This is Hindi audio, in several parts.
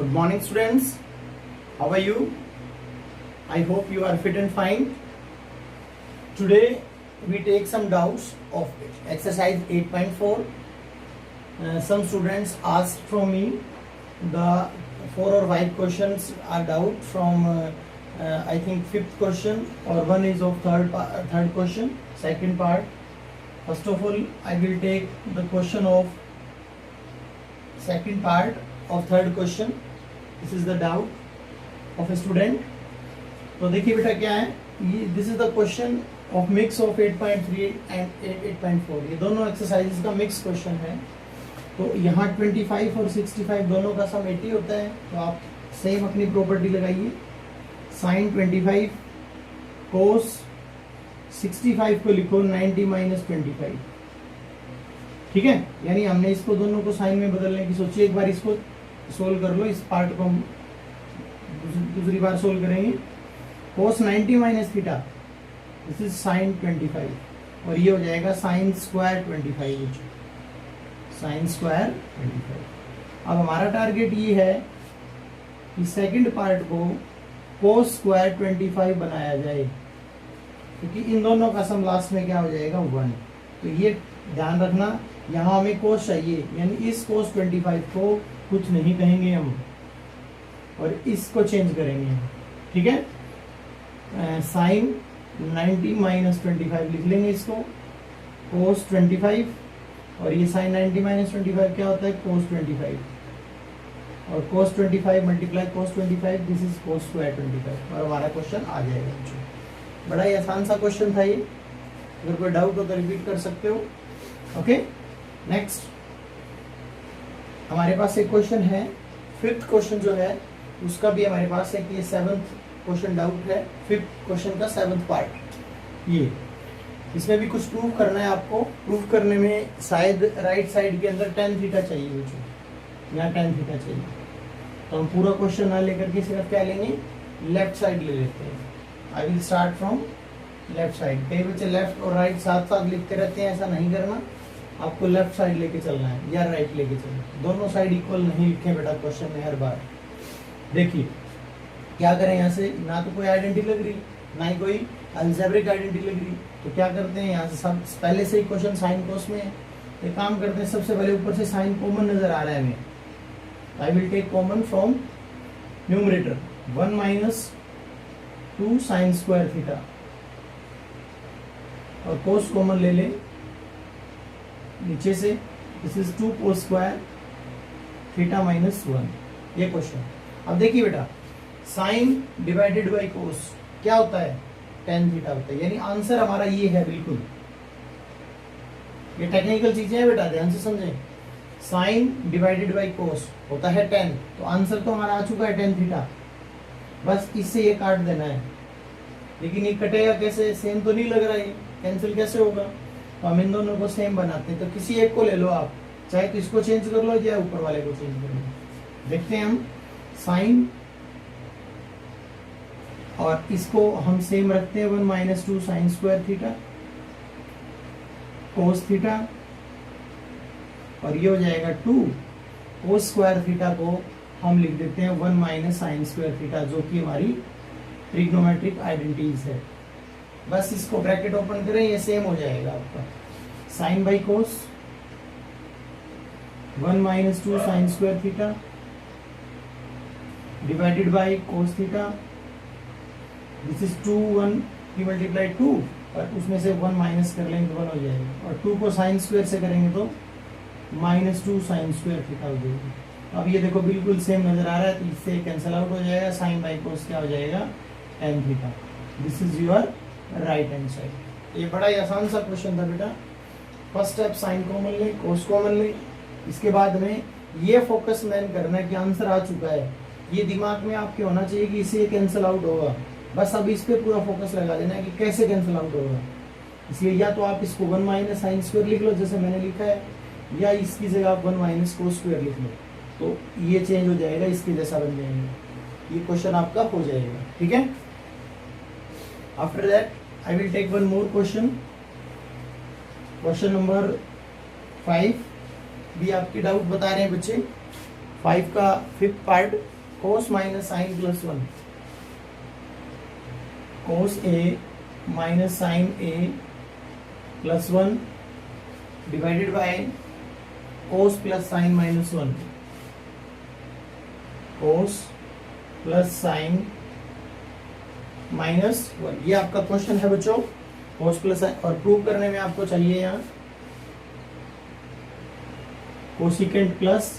Good morning, students. How are you? I hope you are fit and fine. Today we take some doubts of exercise 8.4. Some students asked from me the 4 or 5 questions are doubt from I think 5th question, or one is of third question, second part. First of all, I will take the question of second part of third question. This is the doubt of a student. तो देखिए बेटा क्या है, this is the question of mix of 8.3 and 8.4. ये दोनों एक्सरसाइजेस का मिक्स क्वेश्चन है. तो यहाँ 25 और 65 दोनों का सम 80 होता है. तो आप सेम अपनी प्रॉपर्टी लगाइए. साइन 25 कोस 65 को लिखो 90 माइनस 25. ठीक है, यानी हमने इसको दोनों को साइन में बदलने की सोची. एक बार इसको सोल्व कर लो. इस पार्ट को हम दूसरी बार सोल्व करेंगे. कोस 90 minus theta, this is sine 25, और ये हो जाएगा साइन स्क्वायर 25. Sine square 25. अब हमारा टारगेट ये है कि सेकंड पार्ट को कोस स्क्वायर 25 बनाया जाए, क्योंकि इन दोनों का सम लास्ट में क्या हो जाएगा 1. तो ये ध्यान रखना, यहाँ हमें कोस चाहिए, यानी इस कोस 25 को कुछ नहीं कहेंगे हम, और इसको चेंज करेंगे. ठीक है, साइन 90 माइनस 25 लिख लेंगे इसको, कोस 25, और ये साइन 90 माइनस 25 क्या होता है, कोस 25, और कोस 25 multiply cos 25, this is cos square 25, और हमारा क्वेश्चन आ जाएगा. बड़ा ही आसान सा क्वेश्चन था ये. अगर कोई डाउट हो तो रिपीट कर सकते हो. ओके, नेक्स्ट हमारे पास एक क्वेश्चन है, 5th क्वेश्चन जो है उसका भी हमारे पास है कि ये 7th क्वेश्चन डाउट है. 5th क्वेश्चन का 7th पार्ट. ये इसमें भी कुछ प्रूव करना है आपको. प्रूव करने में शायद राइट साइड के अंदर tan थीटा चाहिए, मुझे यहाँ tan थीटा चाहिए. तो हम पूरा क्वेश्चन ना लेकर के सिर्फ क्या लेंगे, लेफ्ट साइड ले लेते हैं. I will start from left side. कई बच्चे लेफ्ट और राइट साथ साथ लिखते रहते हैं, ऐसा नहीं करना. आपको लेफ्ट साइड लेके चलना है या राइट लेके चलना है. दोनों साइड इक्वल नहीं लिखे बेटा क्वेश्चन में हर बार. देखिए क्या करें, यहाँ से ना तो कोई आइडेंटिटी लग रही, ना ही कोई अलजेब्रिक आइडेंटिटी लग रही. तो क्या करते हैं, यहाँ से सब पहले से ही क्वेश्चन साइन कोस में है. एक काम करते हैं, सबसे पहले ऊपर से साइन कॉमन नजर आ रहा है हमें. I will take common from numerator. 1 minus 2 sine square theta, और कोस कॉमन ले ले नीचे से. This is 2 cos square theta minus 1. ये क्वेश्चन. अब देखिए बेटा, साइन डिवाइडेड बाई कोस क्या होता है, tan थीटा होता है. यानी आंसर हमारा ये है बिल्कुल. ये टेक्निकल चीजें हैं बेटा, ध्यान से समझें. साइन डिवाइडेड बाई कोस होता है tan, तो आंसर तो हमारा आ चुका है tan थीटा. बस इससे ये काट देना है. लेकिन ये कटेगा कैसे, सेम तो नहीं लग रहा है, कैंसिल कैसे होगा. तो हम इन दोनों को सेम बनाते हैं. तो किसी एक को ले लो आप, चाहे तो इसको चेंज कर लो या ऊपर वाले को चेंज कर लो. देखते हैं हम. साइन और इसको हम सेम रखते हैं. 1 minus 2 sine square theta cos theta, और ये हो जाएगा 2 कोस स्क्वायर थीटा को हम लिख देते हैं 1 माइनस साइन स्क्वायर थीटा, जो कि हमारी ट्रिग्नोमेट्रिक आइडेंटिटीज है. बस इसको ब्रैकेट ओपन करें, ये सेम हो जाएगा आपका. Sine by cos 1 minus 2 sine square theta divided by cos theta. This is 2 1 की मल्टीप्लाई 2, और उसमें से 1 माइनस कर लेंगे तो 1 हो जाएगा, और 2 को साइन स्क्वायर से करेंगे तो माइनस 2 साइन स्क्वायर थीटा हो जाएगी. अब ये देखो बिल्कुल सेम नजर आ रहा है, तो इससे कैंसिल आउट हो जाएगा. साइन बाई कोस क्या हो जाएगा, tan theta. This is your right hand side. ये बड़ा ही आसान सा क्वेश्चन था बेटा. फर्स्ट स्टेप साइन कॉमन ले, कोस कॉमन ले. इसके बाद में ये फोकस मैन करना है कि आंसर आ चुका है. ये दिमाग में आपके होना चाहिए कि इसे कैंसिल आउट होगा. बस अब इस पे पूरा फोकस लगा देना है कि कैसे कैंसिल आउट होगा. इसलिए या तो आप इसको 1 माइनस साइन स्क्वायर लिख लो जैसे मैंने लिखा है, या इसकी जगह आप 1 माइनस कोस स्क्वायर लिख लो, तो ये चेंज हो जाएगा, इसके जैसा बन जाएंगे. ये क्वेश्चन आपका हो जाएगा. ठीक है. After that I will take one more question. Question number 5 भी आपके डाउट बता रहे हैं बच्चे. 5 का fifth part cos minus sine plus 1, cos A minus sine A plus 1 divided by cos plus sine minus 1, cos plus sine minus 1। ये आपका क्वेश्चन है बच्चों, कोस प्लस साइन, और प्रूव करने में आपको चाहिए यहाँ कोसिकेंट प्लस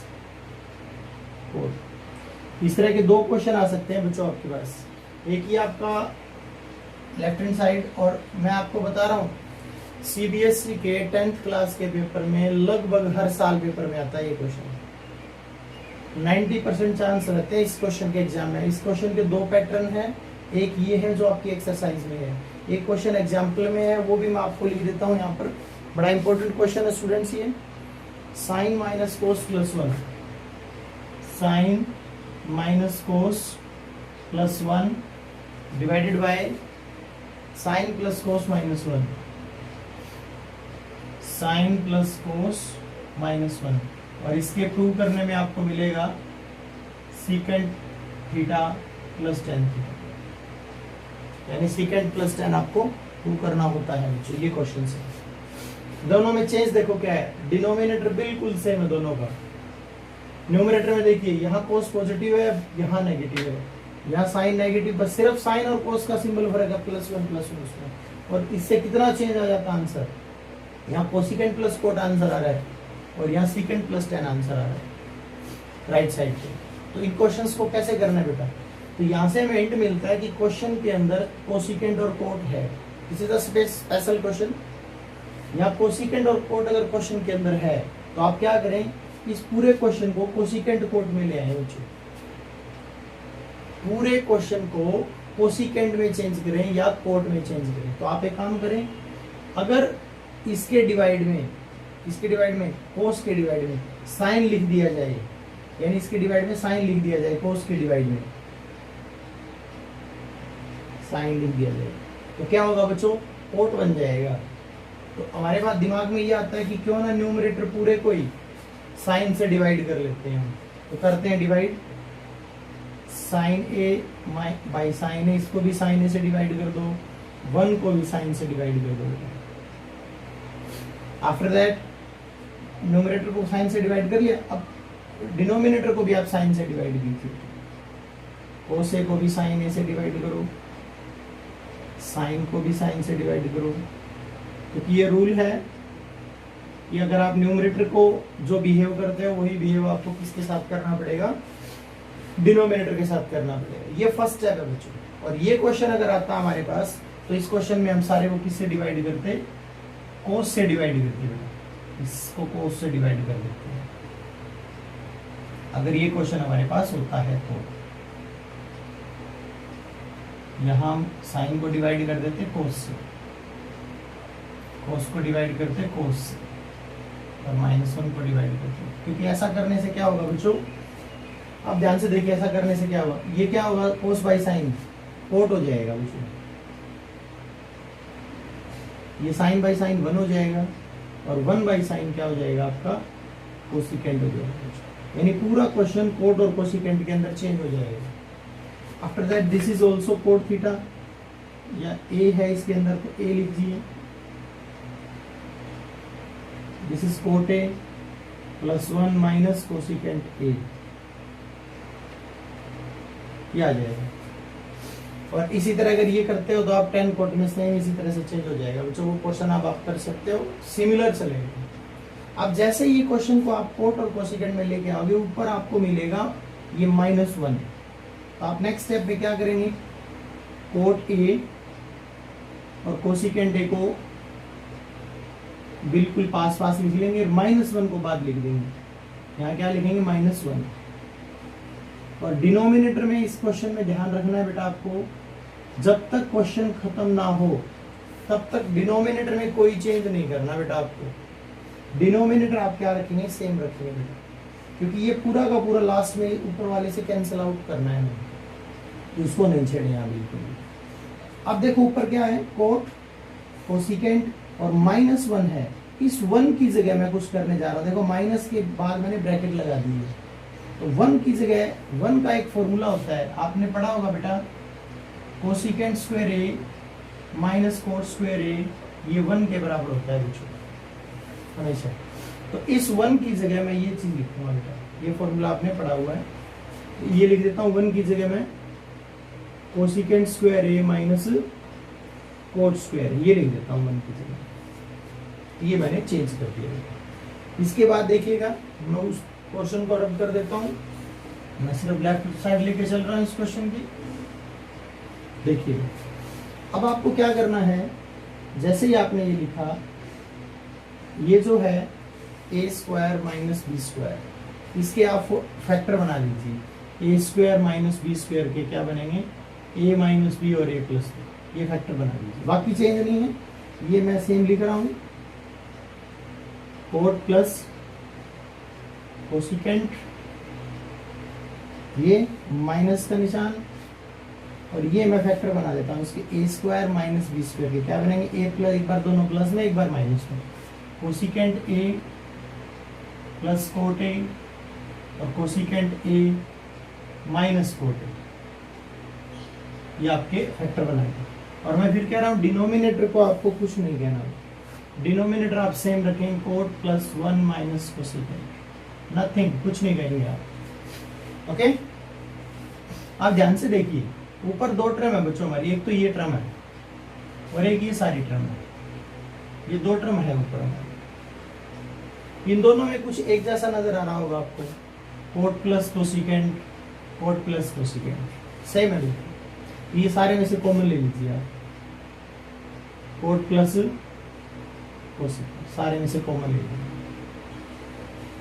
कोट। इस तरह के दो क्वेश्चन आ सकते हैं बच्चों आपके पास, एक ही आपका लेफ्ट हैंड साइड, और मैं आपको बता रहा हूँ सीबीएसई के 10th क्लास के पेपर में लगभग हर साल पेपर में आता है ये क्वेश्चन। 90% चांस रहते हैं इस क्वेश्चन के एग्जाम में। इस क्वेश्चन के दो पैटर्न हैं, एक ये है जो आपकी एक्सरसाइज में है, एक क्वेश्चन एग्जाम्पल में है, वो भी मैं आपको लिख देता हूँ यहाँ पर। बड़ा इंपॉर्टेंट क्वेश्चन है स्टूडेंट्स ये, sine minus cos plus 1, sine minus cos plus 1 divided by sine plus cos minus 1, sine plus cos minus 1, और इसके प्रूव करने में आपको मिलेगा secant theta plus tan theta, यानी सीकेंट प्लस 10 आपको प्रूव करना होता है बच्चों। ये क्वेश्चन है, दोनों में चेंज देखो क्या है, डिनोमिनेटर बिल्कुल सेम है दोनों का। न्यूमरेटर में देखिए यहाँ कोस पॉजिटिव है, यहाँ नेगेटिव है, यहाँ साइन नेगेटिव, बस सिर्फ साइन और कोस का सिंबल फर्क है, प्लस 1 उसमें। और इससे कितना चेंज आ जाता आंसर, यहाँ कोसिकेंट प्लस कोट आंसर आ रहा है, और यहाँ सीकेंट प्लस 10 आंसर आ रहा है राइट साइड पे। तो इन क्वेश्चंस को कैसे करना है बेटा, तो यहाँ से हमें हिंट मिलता है कि क्वेश्चन के अंदर कोसिकेंट और कोट है। This is a special question. यहाँ कोसिकेंट और कोट अगर क्वेश्चन के अंदर है तो आप क्या करें, इस पूरे क्वेश्चन को कोसिकेंट कोट में ले आए बच्चों, पूरे क्वेश्चन को कोसिकेंट में चेंज करें या कोट में चेंज करें। तो आप एक काम करें, अगर इसके डिवाइड में कोस के डिवाइड में साइन लिख दिया जाए, यानी इसके डिवाइड में साइन लिख दिया जाए, कोस के डिवाइड में साइन लिख दिया जाए, तो क्या होगा बच्चों, कोट बन जाएगा। तो हमारे पास दिमाग में ये आता है कि क्यों ना न्यूमरेटर पूरे को ही साइन से डिवाइड कर लेते हैं हम। तो करते हैं divide, sine A by sine A, इसको भी साइन ए से डिवाइड कर दो, 1 को भी साइन से डिवाइड कर दो। आफ्टर दैट न्यूमरेटर को साइन से डिवाइड कर लिया, अब डिनोमिनेटर को भी आप साइन से डिवाइड कीजिए, कोस ए को भी साइन ए से डिवाइड करो, साइन को भी साइन से डिवाइड करो, क्योंकि ये रूल है कि अगर आप न्यूमरेटर को जो बिहेव करते हो वही बिहेव आपको किसके साथ करना पड़ेगा, डिनोमिनेटर के साथ करना पड़ेगा। ये फर्स्ट स्टेप है बच्चों। और ये क्वेश्चन अगर आता है हमारे पास, तो इस क्वेश्चन में हम सारे को किससे डिवाइड करते, कोस से डिवाइड करते हैं, इसको कोस से डिवाइड कर देते हैं अगर ये क्वेश्चन हमारे पास होता है तो। यहां हम साइन को डिवाइड कर देते कोस से, कोस को डिवाइड करते कोस से, और -1 को डिवाइड करते, क्योंकि ऐसा करने से क्या होगा बच्चों, आप ध्यान से देखिए, ऐसा करने से क्या होगा, ये क्या होगा, कोस बाई साइन कोट हो जाएगा बच्चों, ये साइन बाई साइन 1 हो जाएगा, और 1 बाई साइन क्या हो जाएगा आपका, कोसिकेंट हो जाएगा। यानी पूरा क्वेश्चन कोट और कोसिकेंट के अंदर चेंज हो जाएगा। After that this is also cot theta, या ए है इसके अंदर तो ए लिख दीजिए, this is cot A plus 1 minus cosecant A, ये आ जाएगा। और इसी तरह अगर ये करते हो तो आप 10 कोट में सेम इसी तरह से चेंज हो जाएगा बच्चों। वो क्वेश्चन आप कर सकते हो, सिमिलर चलेगा। अब जैसे ये क्वेश्चन को आप कोट और कोसिकेंट में लेके आओगे, ऊपर आपको मिलेगा ये -1, तो आप नेक्स्ट स्टेप में क्या करेंगे, कोट ए और कोसिकेंट ए को बिल्कुल पास पास लिख लेंगे, और -1 को बाद लिख देंगे। यहाँ क्या लिखेंगे, -1। और डिनोमिनेटर में इस क्वेश्चन में ध्यान रखना है बेटा आपको, जब तक क्वेश्चन खत्म ना हो तब तक डिनोमिनेटर में कोई चेंज नहीं करना बेटा आपको। डिनोमिनेटर आप क्या रखेंगे, सेम रखेंगे बेटा, क्योंकि ये पूरा का पूरा लास्ट में ऊपर वाले से कैंसिल आउट करना है हमें, तो इसको नहीं छेड़े यहाँ बिल्कुल। अब देखो ऊपर क्या है, कोट कोसिकेंट और -1 है। इस 1 की जगह मैं कुछ करने जा रहा हूँ, देखो माइनस के बाद मैंने ब्रैकेट लगा दी है, तो 1 की जगह 1 का एक फॉर्मूला होता है, आपने पढ़ा होगा बेटा, कोसिकेंट स्क्वायर ए माइनस कोट स्क्वायर ए, ये 1 के बराबर होता है बच्चों हमेशा। तो इस 1 की जगह मैं ये चीज लिखूंगा बेटा, ये फॉर्मूला आपने पढ़ा हुआ है, तो ये लिख देता हूँ 1 की जगह मैं कोसिकेंट स्क्वायर ए माइनस कोट स्क्वायर, ये लिख देता हूँ 1 की जगह। ये मैंने चेंज कर दिया। इसके बाद देखिएगा मैं उस क्वेश्चन को रब कर देता हूँ, मैं सिर्फ लेफ्ट साइड लेके चल रहा हूँ इस क्वेश्चन की। देखिए अब आपको क्या करना है, जैसे ही आपने ये लिखा, ये जो है ए स्क्वायर माइनस बी स्क्वायर, इसके आप फैक्टर बना लीजिए। ए स्क्वायर माइनस बी स्क्वायर के क्या बनेंगे, ए माइनस बी और ए प्लस बी, ये फैक्टर बना लीजिए, बाकी चेंज नहीं है। ये मैं सेम लिख रहा हूं, कोट प्लस कोसिकेंट, ये माइनस का निशान, और ये मैं फैक्टर बना देता हूँ इसके ए स्क्वायर माइनस बी स्क्वायर के, क्या बनेंगे, ए प्लस, एक बार दोनों प्लस में एक बार माइनस में, cosecant A plus cot A और cosecant A minus cot A, ये आपके फैक्टर बनाएंगे। और मैं फिर कह रहा हूँ डिनोमिनेटर को आपको कुछ नहीं कहना, डिनोमिनेटर आप सेम रखेंगे, cot plus 1 minus cosecant, nothing, कुछ नहीं कहेंगे आप। ओके, आप ध्यान से देखिए, ऊपर 2 टर्म है बच्चों हमारी, एक तो ये टर्म है और एक ये सारी टर्म है, ये 2 टर्म है ऊपर हमारी। इन दोनों में कुछ एक जैसा नजर आ रहा होगा आपको, cot plus cosecant, cot plus cosecant, same है। ये सारे में से कॉमन ले लीजिए आप, कोट प्लस कोसिकेंट, सारे में से कॉमन ले लीजिए।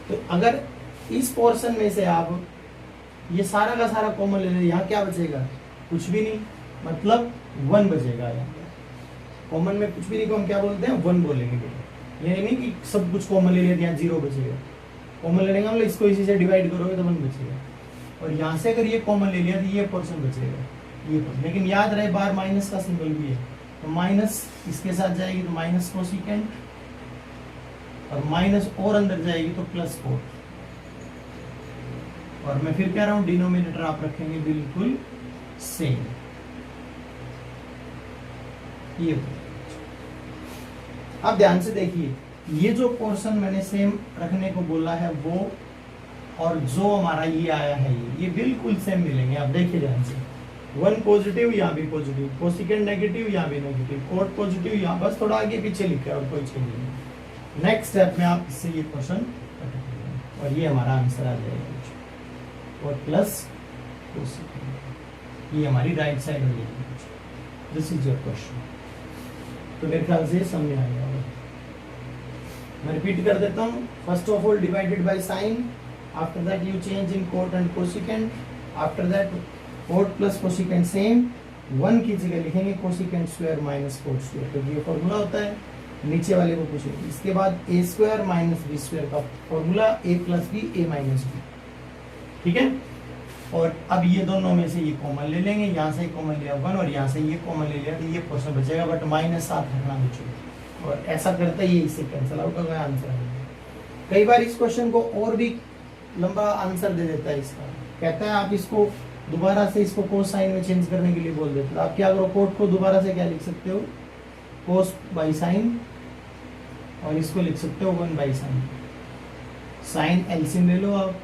तो अगर इस पोर्शन में से आप ये सारा का सारा कॉमन ले लें, यहाँ क्या बचेगा, कुछ भी नहीं, मतलब 1 बचेगा। यहाँ कॉमन में कुछ भी नहीं को हम क्या बोलते हैं, 1 बोलेंगे। ये नहीं कि सब कुछ कॉमन ले लेते, यहाँ 0 बचेगा। कॉमन ले लेंगे मतलब इसको इसी से डिवाइड करोगे तो 1 बचेगा, और यहाँ से अगर ये कॉमन ले लिया तो ये पोर्शन बचेगा, ये पोर्शन। लेकिन याद रहे बार माइनस का सिंबल भी है, तो माइनस इसके साथ जाएगी तो माइनस कोसिकेंट, और माइनस और अंदर जाएगी तो प्लस कोट। और मैं फिर कह रहा हूं डिनोमिनेटर आप रखेंगे बिल्कुल सेम। ये आप ध्यान से देखिए, ये जो पोर्शन मैंने सेम रखने को बोला है वो, और जो हमारा ये आया है ये बिल्कुल सेम मिलेंगे। आप देखिए ध्यान से, 1 पॉजिटिव, यहाँ भी पॉजिटिव, कोसिकेंट नेगेटिव, यहाँ भी नेगेटिव, कोट पॉजिटिव, यहाँ बस थोड़ा आगे पीछे लिखा है और कोई चेंज नहीं। नेक्स्ट स्टेप में आप इससे ये क्वेश्चन और ये हमारा आंसर आ जाएगा, और प्लस कोसिकेंट, ये हमारी राइट साइड हो जाएगी। This is your question. तो मेरे ख्याल से समझ आ गया होगा। मैं रिपीट कर देता हूँ, first of all divided by sine, after that you change in cot and cosecant, after that cot plus cosecant same, 1 की जगह लिखेंगे cosecant square minus cot square, तो ये फॉर्मूला होता है, नीचे वाले को पूछेंगे। इसके बाद ए स्क्वायर माइनस बी स्क्वायर का फॉर्मूला, ए प्लस बी, ए माइनस बी, ठीक है। और अब ये दोनों में से ये कॉमन ले लेंगे, यहाँ से कॉमन लिया 1 और यहाँ से ये कॉमन ले लिया, तो ये क्वेश्चन बचेगा, बट माइनस 7 रखना बचेगा, और ऐसा करते ही इससे कैंसिल आउट होगा, आंसर आएगा। कई बार इस क्वेश्चन को और भी लंबा आंसर दे देता है इसका, कहता है आप इसको दोबारा से इसको कोस साइन में चेंज करने के लिए बोल देते हो। आप क्या करो, कोट को दोबारा से क्या लिख सकते हो, कोस बाई साइन, और इसको लिख सकते हो 1 बाई साइन। साइन एलसीएम ले लो आप,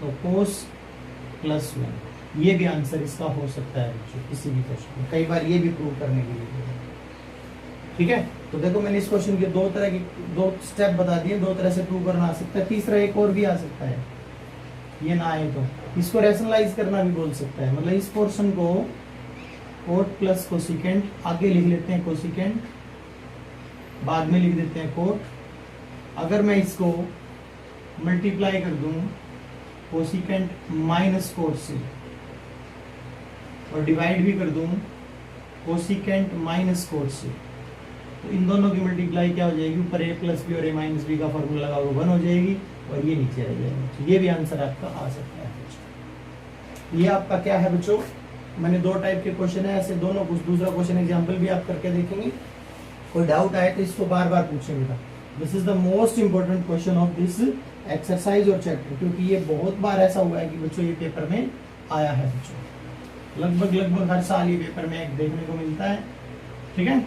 तो कोस प्लस 1, ये भी आंसर इसका हो सकता है किसी भी क्वेश्चन में, कई बार ये भी प्रूव करने के लिए, ठीक है। तो देखो मैंने इस क्वेश्चन के 2 तरह के 2 स्टेप बता दिए, 2 तरह से प्रूव करना आ सकता है, तीसरा एक और भी आ सकता है, ये ना आए तो इसको रैशनलाइज करना भी बोल सकता है। मतलब इस पोर्शन को कोट प्लस कोसिकेंट, आगे लिख लेते हैं कोसिकेंट, बाद में लिख देते हैं कोट। अगर मैं इसको मल्टीप्लाई कर दूं कोसिकेंट माइनस कोट से, और डिवाइड भी कर दूं कोसिकेंट माइनस कोट से, तो इन दोनों की मल्टीप्लाई क्या हो जाएगी, ऊपर ए प्लस बी और ए माइनस बी का फॉर्मूला लगा हुआ 1 हो जाएगी, और ये नीचे रह जाएगा। तो ये भी आंसर आपका आ सकता है। ये आपका क्या है बच्चों, मैंने 2 टाइप के क्वेश्चन है ऐसे, दोनों कुछ दूसरा क्वेश्चन एग्जाम्पल भी आप करके देखेंगे। कोई डाउट आए तो इसको बार बार पूछेंगे। This is the most important question of this exercise और चैप्टर, क्योंकि ये बहुत बार ऐसा हुआ है कि बच्चों ये पेपर में आया है बच्चों, लगभग हर साल ये पेपर में एक देखने को मिलता है। ठीक है,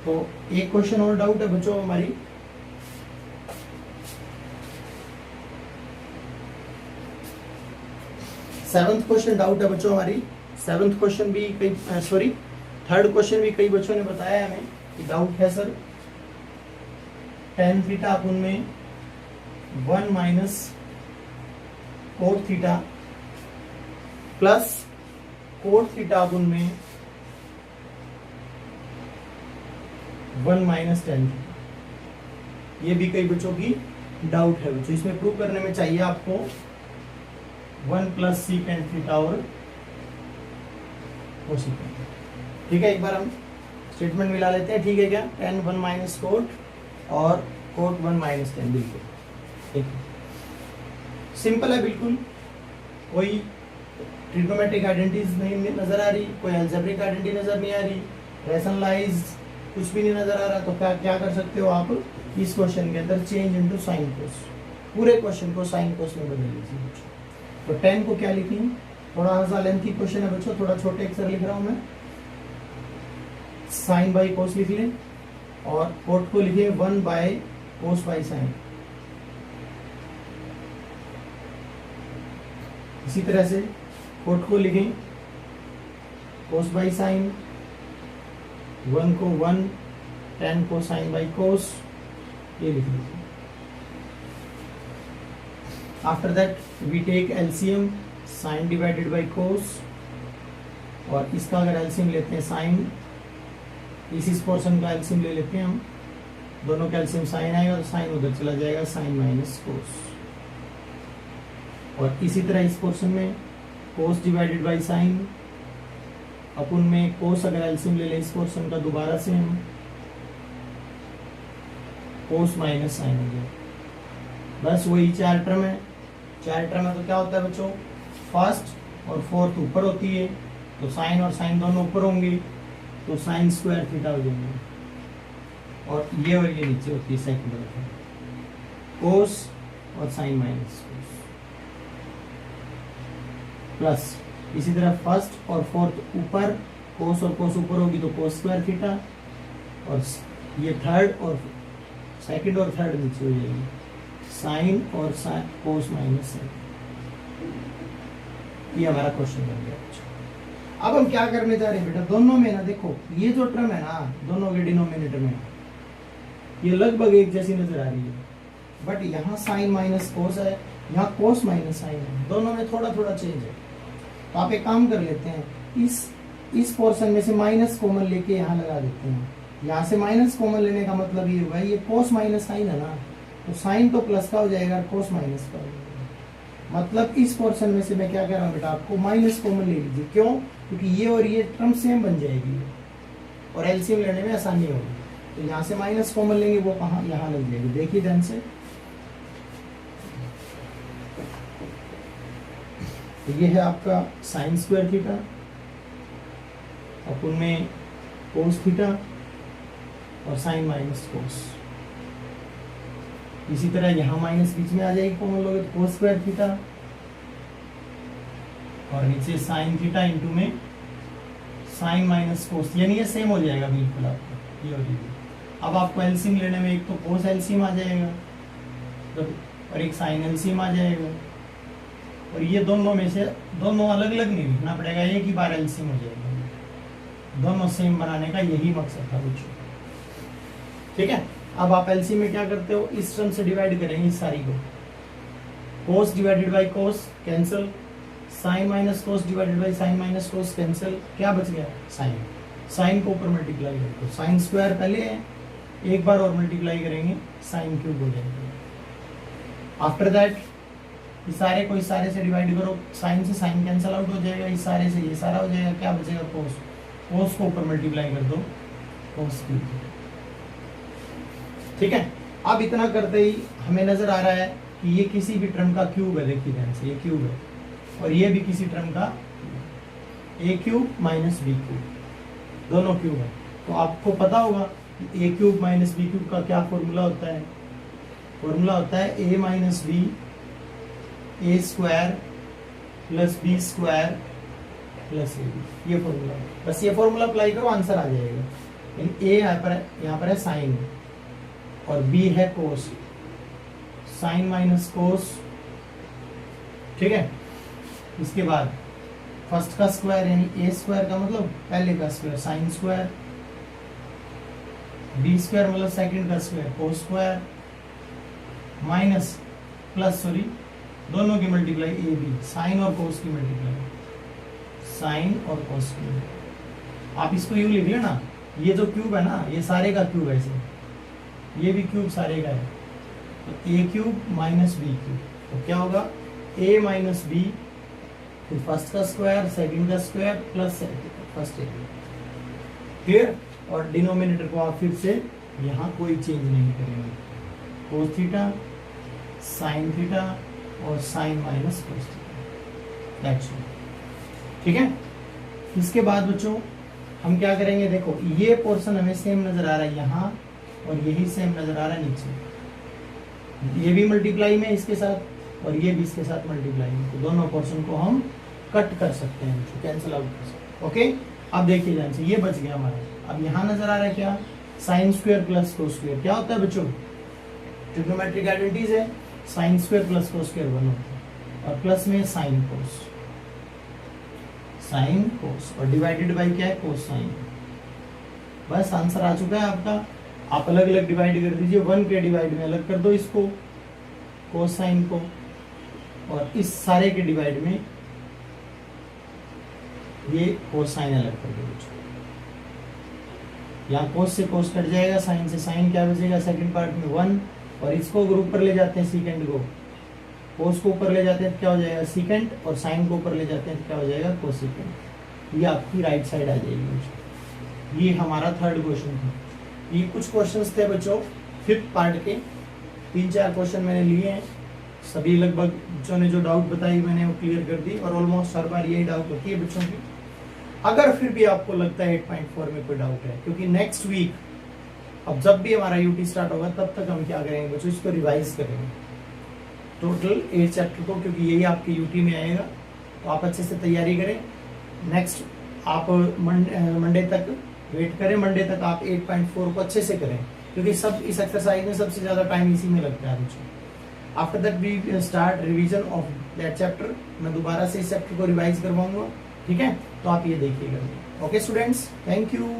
तो एक क्वेश्चन और डाउट है बच्चों हमारी, सेवंथ क्वेश्चन डाउट है बच्चों हमारी। सेवंथ क्वेश्चन भी कई सॉरी थर्ड क्वेश्चन भी कई बच्चों ने बताया हमें कि डाउट है सर, tan थीटा अपन में 1 minus cot theta plus cot theta अपन में 1 माइनस tan थीटा, ये भी कई बच्चों की डाउट है बच्चों। इसमें प्रूव करने में चाहिए आपको 1 प्लस सीकेंट थीटा और कोसेकेंट। ठीक है, एक बार हम स्टेटमेंट मिला लेते हैं। ठीक है क्या, tan 1 माइनस कोट और कोट 1 माइनस tan, बिल्कुल ठीक है, सिंपल है बिल्कुल, कोई ट्रिग्नोमेट्रिक आइडेंटिटीज नहीं नजर आ रही, कोई अलजेब्रिक आइडेंटिटी नजर नहीं आ रही, रैशनलाइज कुछ भी नहीं नजर आ रहा, तो क्या कर सकते हो आप इस क्वेश्चन के अंदर चेंज इनटू साइन कोस, पूरे क्वेश्चन को साइन कोस में बदल लीजिए। तो 10 को क्या लिखेंगे, थोड़ा सा लेंथी क्वेश्चन है बच्चों, थोड़ा छोटे अक्षर लिख रहा हूं मैं, साइन बाई कोस लिख लें, और कोट को लिखे 1 बाय कोस बाई साइन। इसी तरह से कोट को लिखें कोस बाई साइन, 1 को 1, tan को साइन बाई कोस, ये लिख लीजिए। After that we take LCM, sine divided by cos, और इसका अगर एलसीएम लेते हैं साइन, इस पोर्शन का एलसीएम ले लेते हैं हम, दोनों का एलसीएम साइन आएगा, तो साइन उधर चला जाएगा, साइन माइनस कोस। और इसी तरह इस पोर्शन में कोस डिवाइडेड बाई साइन, अपन में कोस अगर एलसीएम ले लें इस पोर्शन का, दोबारा से हम कोस माइनस साइन हो गया। बस वही चार टर्म है, चार टर्म है तो क्या होता है बच्चों, फर्स्ट और फोर्थ ऊपर होती है, तो साइन और साइन दोनों ऊपर होंगे, तो साइन स्क्वायर थीटा हो जाएंगे, और ये नीचे होती है सेकंड और थर्ड, कोस और साइन माइनस कोस, प्लस इसी तरह फर्स्ट और फोर्थ ऊपर, कोस और कोस ऊपर होगी तो कोस स्क्वायर थीटा, और ये थर्ड और सेकंड और थर्ड नीचे हो जाएगी, साइन और कोस माइनस साइन। ये हमारा क्वेश्चन बन गया। अब हम क्या करने जा रहे हैं बेटा, दोनों में ना देखो, ये जो टर्म है ना दोनों के डिनोमिनेटर में, ये लगभग एक जैसी नजर आ रही है, बट यहाँ साइन माइनस कोस है, यहाँ कोस माइनस साइन है, दोनों में थोड़ा थोड़ा चेंज है। तो आप एक काम कर लेते हैं, इस पोर्शन में से माइनस कॉमन लेके यहाँ लगा देते हैं, यहाँ से माइनस कॉमन लेने का मतलब ये होगा, ये कोस माइनस साइन है ना, तो साइन तो प्लस का हो जाएगा, कोस माइनस का हो जाएगा। मतलब इस पोर्शन में से मैं क्या कह रहा हूँ बेटा, आपको माइनस कॉमन ले लीजिए, क्यों, क्योंकि ये और ये टर्म सेम बन जाएगी और एलसीएम लेने में आसानी होगी। तो यहाँ से माइनस कॉमन लेंगे, वो कहाँ, यहाँ लग जाएगी। देखिए ध्यान से, तो ये है आपका साइन स्क्वायर थीटा, अपन में कोस थीटा और साइन माइनस कोस। इसी तरह यहाँ माइनस बीच में आ जाएगी, कॉमन लोगे तो कोस स्क्वायर थीटा, और नीचे साइन थीटा इंटू में साइन माइनस कोस, यानी ये सेम हो जाएगा बिल्कुल आपको, ये हो जाएगी। अब आपको एलसीएम लेने में एक तो कोस एलसीएम आ जाएगा और एक साइन एलसीएम आ जाएगा, और ये दोनों में से दोनों अलग अलग नहीं लिखना पड़ेगा, एक ही बार एलसीएम हो जाएगा। दोनों सेम बनाने का यही मकसद था बच्चों। ठीक है, अब आप एलसीएम में क्या करते हो, इस टर्म से डिवाइड करेंगे इस सारी को, cos divided by cos cancel, sine minus cos divided by sine minus cos cancel, क्या बच गया, साइन। साइन को ऊपर मल्टीप्लाई कर दो, साइन स्क्वायर पहले है, एक बार और मल्टीप्लाई करेंगे साइन क्यूब हो जाएगा। आफ्टर दैट इस सारे को इस सारे से डिवाइड करो, साइन से साइन कैंसिल आउट हो जाएगा, इस सारे से ये सारा हो जाएगा, क्या बचेगा, कोस। कोस को ऊपर मल्टीप्लाई कर दो, कोस क्यूब। ठीक है, अब इतना करते ही हमें नजर आ रहा है कि ये किसी भी टर्म का क्यूब है, देखिए ध्यान से, ये क्यूब है, और ये भी किसी टर्म का a cube minus b cube, दोनों क्यूब है। तो आपको पता होगा कि a cube minus b cube का क्या फॉर्मूला होता है, फॉर्मूला होता है a minus b a square plus b square plus a b, ये फॉर्मूला है। बस ये फॉर्मूला अप्लाई करो, आंसर आ जाएगा। ए यहाँ पर है साइन और बी है कोस, साइन माइनस कोस, ठीक है। इसके बाद फर्स्ट का स्क्वायर यानी ए स्क्वायर का मतलब पहले का square sine square, b square मतलब सेकंड का square cos square, minus plus sorry दोनों की मल्टीप्लाई ए बी, साइन और कोस की मल्टीप्लाई, साइन और कोस की। आप इसको यूं लिख लेना, ये जो क्यूब है ना ये सारे का क्यूब है, इसे ये भी क्यूब सारे का है, तो a cube minus b cube, तो क्या होगा ए माइनस बी, फिर फर्स्ट का स्क्वायर सेकंड का square plus first a clear. और डिनोमिनेटर को आप फिर से यहाँ कोई चेंज नहीं करेंगे, कोस थीटा साइन थीटा और sine minus cos theta, that's all, ठीक है। इसके बाद बच्चों हम क्या करेंगे, देखो ये पोर्शन हमें सेम नजर आ रहा है यहाँ और यही सेम नजर आ रहा है नीचे, ये भी मल्टीप्लाई में इसके साथ और ये भी इसके साथ मल्टीप्लाई में, तो दोनों पोर्शन को हम कट कर सकते हैं, कैंसिल आउट कर सकते हैं। ओके, अब देखिए ध्यान से, ये बच गया हमारा। अब यहाँ नजर आ रहा है क्या, sine square plus cos square, क्या होता है बच्चों, ट्रिग्नोमेट्रिक आइडेंटिटीज है, sine square plus cos square 1 होता है और प्लस में साइन कोस, साइन कोस और डिवाइडेड बाय क्या है कोस साइन। बस आंसर आ चुका है आपका। आप अलग अलग डिवाइड कर दीजिए, 1 के डिवाइड में अलग कर दो इसको कोस साइन को, और इस सारे के डिवाइड में ये कोस साइन अलग कर दो। यहाँ कोस से कोस कट जाएगा, साइन से साइन, क्या बचेगा सेकंड पार्ट में 1, और इसको ग्रुप पर ले जाते हैं सेकंड को, कोस को ऊपर ले जाते हैं तो क्या हो जाएगा सेकंड, और साइन को ऊपर ले जाते हैं तो क्या हो जाएगा कोसेकेंड। ये आपकी राइट साइड आ जाएगी। ये हमारा थर्ड क्वेश्चन था। ये कुछ क्वेश्चंस थे बच्चों फिफ्थ पार्ट के, 3-4 क्वेश्चन मैंने लिए हैं, सभी लगभग बच्चों ने जो डाउट बताई मैंने वो क्लियर कर दी, और ऑलमोस्ट हर बार यही डाउट होती है बच्चों की। अगर फिर भी आपको लगता है 8.4 में कोई डाउट है, क्योंकि नेक्स्ट वीक अब जब भी हमारा यूटी स्टार्ट होगा तब तक हम क्या करेंगे बच्चों, इसको रिवाइज करेंगे टोटल 8 चैप्टर को, क्योंकि यही आपके यूटी में आएगा। तो आप अच्छे से तैयारी करें। नेक्स्ट आप मंडे तक वेट करें, मंडे तक आप 8.4 को अच्छे से करें, क्योंकि सब इस एक्सरसाइज में सबसे ज्यादा टाइम इसी में लगता है बच्चों। After that we start revision of that chapter. मैं दोबारा से इस चैप्टर को रिवाइज करवाऊंगा, ठीक है। तो आप ये देखिएगा। Okay students, thank you.